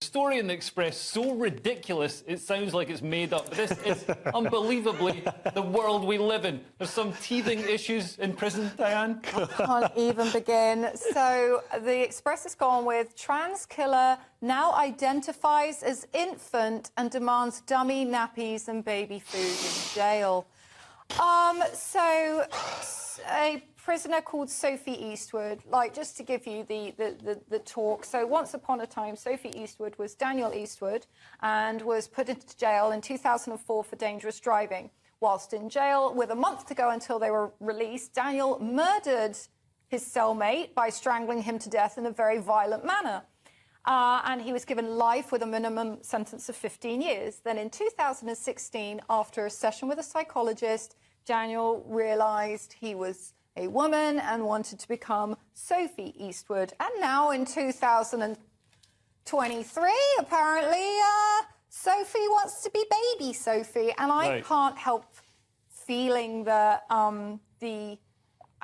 Story in the Express so ridiculous it sounds like it's made up. This is unbelievably the world we live in. There's some teething issues in prison, Diane. Can't even begin. So the Express has gone with trans killer now identifies as infant and demands dummy nappies and baby food in jail. So a prisoner called Sophie Eastwood, like, just to give you the talk. So once upon a time, Sophie Eastwood was Daniel Eastwood and was put into jail in 2004 for dangerous driving. Whilst in jail, with a month to go until they were released, Daniel murdered his cellmate by strangling him to death in a very violent manner. And he was given life with a minimum sentence of 15 years. Then in 2016, after a session with a psychologist, Daniel realised he was a woman and wanted to become Sophie Eastwood. And now in 2023, apparently, Sophie wants to be baby Sophie. And I can't help feeling that I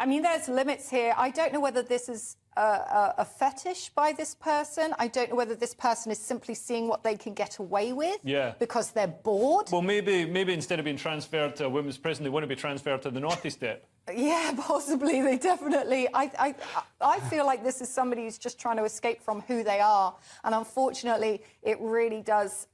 mean, there's limits here. I don't know whether this is a fetish by this person. I don't know whether this person is simply seeing what they can get away with because they're bored. Well, maybe instead of being transferred to a women's prison, they want to be transferred to the naughty step. Yeah, possibly. They definitely... I feel like this is somebody who's just trying to escape from who they are. And unfortunately, it really does...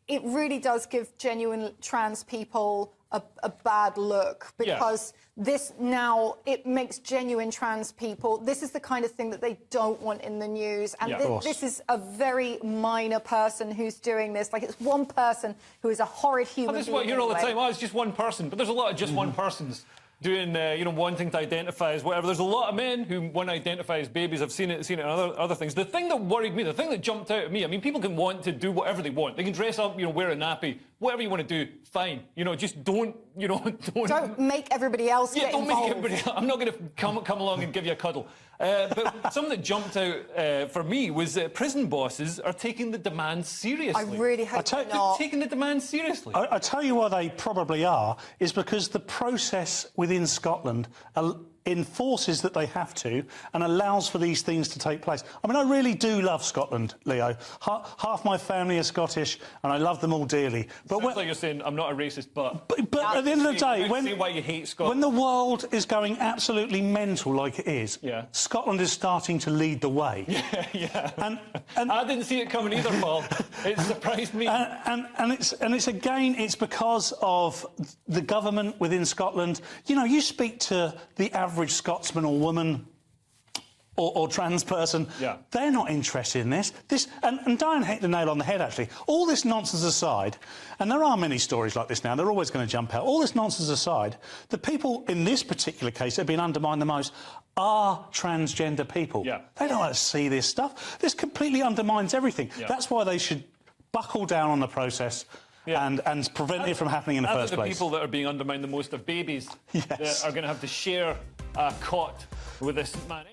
it really does give genuine trans people a bad look, because this now, it makes genuine trans people, this is the kind of thing that they don't want in the news. And this is a very minor person who's doing this. Like, it's one person who is a horrid human being. This is what I hear all the time. Oh, it's just one person. But there's a lot of just one persons doing, you know, wanting to identify as whatever. There's a lot of men who want to identify as babies. I've seen it in other things. The thing that worried me, the thing that jumped out at me, I mean, people can want to do whatever they want. They can dress up, you know, wear a nappy, whatever you want to do, fine. You know, just don't, you know, don't make everybody else get involved. Make everybody... I'm not going to come along and give you a cuddle. But something that jumped out for me was prison bosses are taking the demands seriously. I really hope they're not. Taking the demands seriously. I tell you why they probably are, is because the process within Scotland enforces that they have to and allows for these things to take place. I mean, I really do love Scotland, Leo. Half my family are Scottish and I love them all dearly. But sounds like you're saying I'm not a racist, but at the end of the day, why you hate Scotland. When the world is going absolutely mental like it is, Scotland is starting to lead the way. And I didn't see it coming either, Paul. It surprised me. And it's again, it's because of the government within Scotland. You know, you speak to the average Scotsman or woman or trans person, they're not interested in this. And Diane hit the nail on the head, actually. All this nonsense aside, and there are many stories like this now, they're always going to jump out. All this nonsense aside, the people in this particular case that have been undermined the most are transgender people. They don't want to see this stuff. This completely undermines everything. That's why they should buckle down on the process and prevent it from happening in the first place. The people that are being undermined the most are babies that are going to have to share a cot with this man.